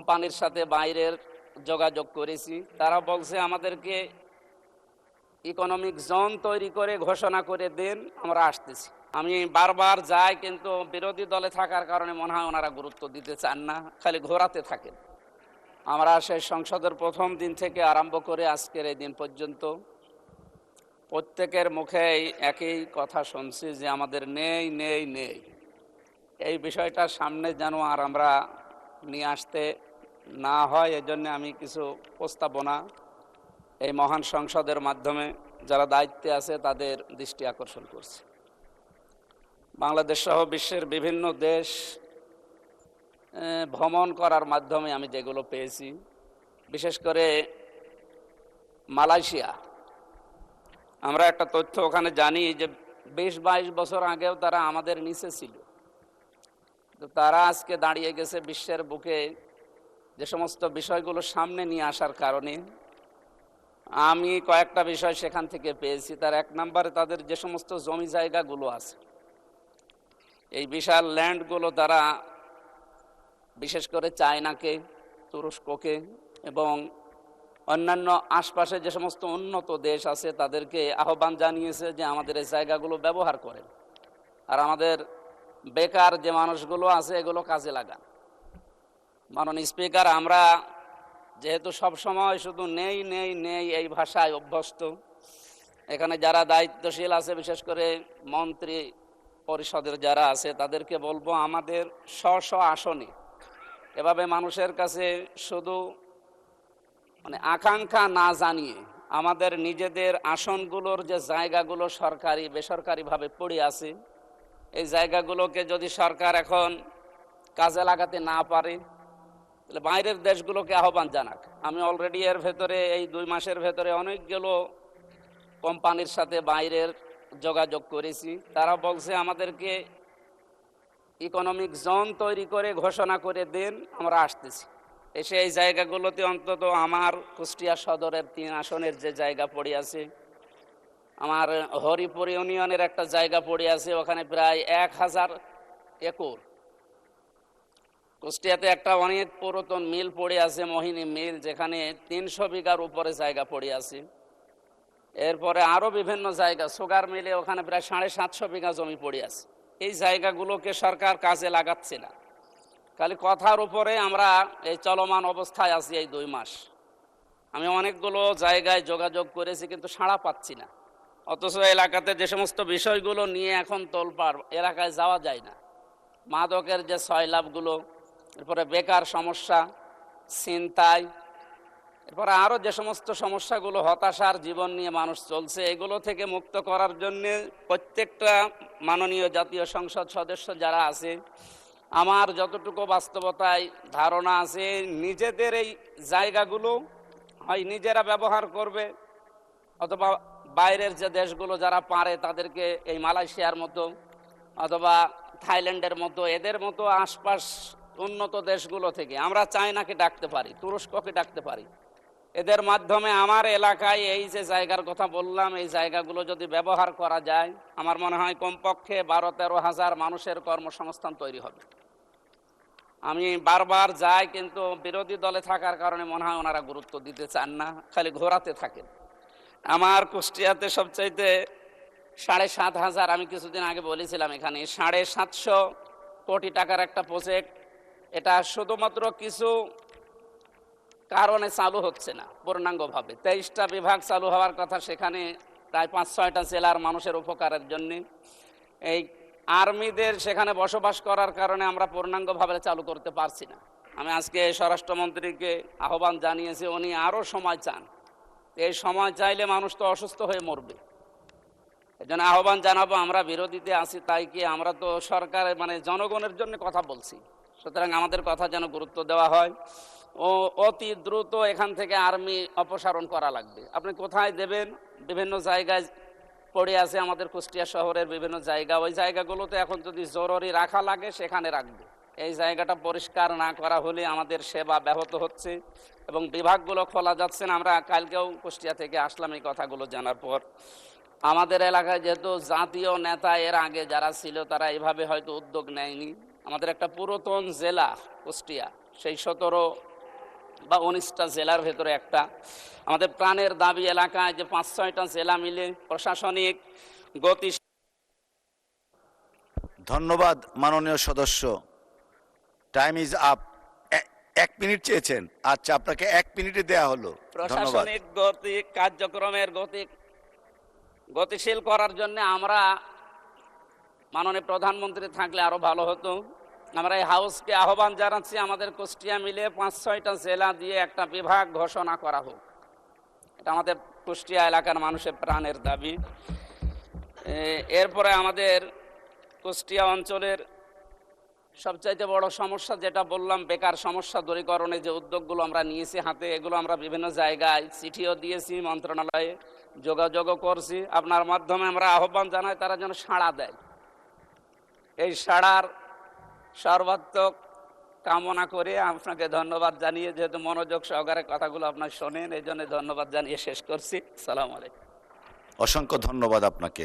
কোম্পানির সাথে বাইরের যোগাযোগ করেছি। তারা বলছে আমাদেরকে ইকোনমিক জোন তৈরি করে ঘোষণা করে দেন, আমরা আসতেছি। আমি বারবার যাই, কিন্তু বিরোধী দলে থাকার কারণে মনে হয় ওনারা গুরুত্ব দিতে চান না, খালি ঘোরাতে থাকেন। আমরা সেই সংসদের প্রথম দিন থেকে আরম্ভ করে আজকের এই দিন পর্যন্ত প্রত্যেকের মুখেই একই কথা শুনছি যে আমাদের নেই নেই নেই। এই বিষয়টা সামনে যেন আর আমরা নিয়ে আসতে না হয়, এজন্য আমি কিছু প্রস্তাবনা এই মহান সংসদের মাধ্যমে যারা দায়িত্বে আছে তাদের দৃষ্টি আকর্ষণ করছি। বাংলাদেশ সহ বিশ্বের বিভিন্ন দেশ ভ্রমণ করার মাধ্যমে আমি যেগুলো পেয়েছি, বিশেষ করে মালয়েশিয়া, আমরা একটা তথ্য ওখানে জানি যে 20-22 বছর আগেও তারা আমাদের নিচে ছিল, তো তারা আজকে দাঁড়িয়ে গেছে বিশ্বের বুকে যে সমস্ত বিষয়গুলো সামনে নিয়ে আসার কারণে। আমি কয়েকটা বিষয় সেখান থেকে পেয়েছি। তার এক নম্বরে তাদের যে সমস্ত জমি জায়গাগুলো আছে, এই বিশাল ল্যান্ডগুলো তারা বিশেষ করে চায়নাকে, তুরস্ককে এবং অন্যান্য আশপাশে যে সমস্ত উন্নত দেশ আছে তাদেরকে আহ্বান জানিয়েছে যে আমাদের এই জায়গাগুলো ব্যবহার করেন, আর আমাদের বেকার যে মানুষগুলো আছে এগুলো কাজে লাগান। মাননীয় স্পিকার, আমরা যেহেতু সব সময় শুধু নেই নেই নেই এই ভাষায় অভ্যস্ত, এখানে যারা দায়িত্বশীল আছে, বিশেষ করে মন্ত্রী পরিষদের যারা আছে, তাদেরকে বলবো আমাদের স্ব আসনে এভাবে মানুষের কাছে শুধু আকাঙ্ক্ষা না জানিয়ে আমাদের নিজেদের আসনগুলোর যে জায়গাগুলো সরকারি বেসরকারিভাবে পড়ে আছে, এই জায়গাগুলোকে যদি সরকার এখন কাজে লাগাতে না পারে তাহলে বাইরের দেশগুলোকে আহ্বান জানাক। আমি অলরেডি এর ভেতরে এই 2 মাসের ভেতরে অনেকগুলো কোম্পানির সাথে বাইরের যোগাযোগ করেছি। তারা বলছে আমাদেরকে ইকোনমিক জোন তৈরি করে ঘোষণা করে দেন, আমরা আসতেছি। এসে এই জায়গাগুলোতে অন্তত আমার কুষ্টিয়া সদরের 3 আসনের যে জায়গা পড়ে আছে, আমার হরিপুর ইউনিয়নের একটা জায়গা পড়ে আছে, ওখানে প্রায় 1000 একর। কুষ্টিয়াতে একটা অনেক পুরাতন মিল পড়ে আছে, মোহিনী মিল, যেখানে 300 বিঘার উপরে জায়গা পড়ে আছে। এরপরে আরও বিভিন্ন জায়গা, সুগার মিলে ওখানে প্রায় 750 বিঘা জমি পড়ে আছে। এই জায়গাগুলোকে সরকার কাজে লাগাচ্ছে না, খালি কথার উপরে আমরা এই চলমান অবস্থায় আছি এই 2 মাস। আমি অনেকগুলো জায়গায় যোগাযোগ করেছি, কিন্তু সাড়া পাচ্ছি না। অথচ এলাকাতে যে সমস্ত বিষয়গুলো নিয়ে এখন তোলপাড়, এলাকায় যাওয়া যায় না। মাদকের যে সয়লাভগুলো, এরপরে বেকার সমস্যা, ছিনতাই, এরপরে আরও যে সমস্ত সমস্যাগুলো, হতাশার জীবন নিয়ে মানুষ চলছে, এগুলো থেকে মুক্ত করার জন্যে প্রত্যেকটা মাননীয় জাতীয় সংসদ সদস্য যারা আছে, আমার যতটুকু বাস্তবতায় ধারণা আছে, নিজেদের এই জায়গাগুলো হয় নিজেরা ব্যবহার করবে, অথবা বাইরের যে দেশগুলো যারা পারে তাদেরকে এই মালয়েশিয়ার মতো অথবা থাইল্যান্ডের মতো, এদের মতো আশপাশ উন্নত দেশগুলো থেকে আমরা চায়নাকে ডাকতে পারি, তুরস্ককে ডাকতে পারি। এদের মাধ্যমে আমার এলাকায় এই যে জায়গার কথা বললাম, এই জায়গাগুলো যদি ব্যবহার করা যায়, আমার মনে হয় কমপক্ষে 12-13 হাজার মানুষের কর্মসংস্থান তৈরি হবে। আমি বারবার যাই, কিন্তু বিরোধী দলে থাকার কারণে মনে হয় ওনারা গুরুত্ব দিতে চান না, খালি ঘোরাতে থাকেন। আমার কুষ্টিয়াতে সবচাইতে 7,500, আমি কিছুদিন আগে বলেছিলাম এখানে 750 কোটি টাকার একটা প্রজেক্ট। এটা শুধুমাত্র কিছু কারণে চালু হচ্ছে না পূর্ণাঙ্গভাবে। 23টা বিভাগ চালু হওয়ার কথা, সেখানে প্রায় 5-6টা জেলার মানুষের উপকারের জন্যে। এই আর্মিদের সেখানে বসবাস করার কারণে আমরা পূর্ণাঙ্গভাবে চালু করতে পারছি না। আমি আজকে স্বরাষ্ট্রমন্ত্রীকে আহ্বান জানিয়েছি, উনি আরও সময় চান। এই সময় চাইলে মানুষ তো অসুস্থ হয়ে মরবে। এই জন্য আহ্বান জানাবো, আমরা বিরোধীতে আছি তাই কি, আমরা তো সরকারের জনগণের জন্য কথা বলছি, সুতরাং আমাদের কথা যেন গুরুত্ব দেওয়া হয় ও অতি দ্রুত এখান থেকে আর্মি অপসারণ করা লাগবে। আপনি কোথায় দেবেন? বিভিন্ন জায়গায় পড়ে আছে আমাদের কুষ্টিয়া শহরের বিভিন্ন জায়গা, ওই জায়গাগুলোতে এখন যদি জরুরি রাখা লাগে সেখানে রাখবে। এই জায়গাটা পরিষ্কার না করা হলে আমাদের সেবা ব্যাহত হচ্ছে এবং বিভাগগুলো খোলা যাচ্ছে না। আমরা কালকেও কুষ্টিয়া থেকে আসলাম এই কথাগুলো জানার পর। আমাদের এলাকায় যেহেতু জাতীয় নেতা এর আগে যারা ছিল তারা এভাবে হয়তো উদ্যোগ নেয়নি। আমাদের একটা পুরাতন জেলা কুষ্টিয়া, সেই 17 বা 19টা জেলার ভেতরে একটা। আমাদের প্রাণের দাবি এলাকায় যে 5-6টা জেলা মিলে প্রশাসনিক গতি। ধন্যবাদ মাননীয় সদস্য। Time is up. 1 মিনিট চেয়েছেন, আচ্ছা আপনাকে 1 মিনিটে দেয়া হলো। ধন্যবাদ। প্রশাসনিক গতি কার্যক্রমের গতিশীল করার জন্য আমরা মাননীয় প্রধানমন্ত্রী থাকলে আরো ভালো হতো। আমরা এই হাউসকে আহ্বান জানাচ্ছি আমাদের কুষ্টিয়া মিলে 5-6টা জেলা দিয়ে একটা বিভাগ ঘোষণা করা হোক। এটা আমাদের কুষ্টিয়া এলাকার মানুষের প্রাণের দাবি। এরপরে আমাদের কুষ্টিয়া অঞ্চলের সবচাইতে বড় সমস্যা যেটা বললাম, বেকার সমস্যা দূরীকরণে যে উদ্যোগগুলো আমরা নিয়েছি হাতে, এগুলো আমরা বিভিন্ন জায়গায় চিঠিও দিয়েছি, মন্ত্রণালয়ে যোগাযোগও করছি। আপনার মাধ্যমে আমরা আহ্বান জানাই তারা যেন সাড়া দেয়। এই সাড়ার সর্বাত্মক কামনা করে আপনাকে ধন্যবাদ জানিয়ে, যেহেতু মনোযোগ সহকারে কথাগুলো আপনার শোনেন, এই জন্য ধন্যবাদ জানিয়ে শেষ করছি। সালাম আলাইকুম। অসংখ্য ধন্যবাদ আপনাকে।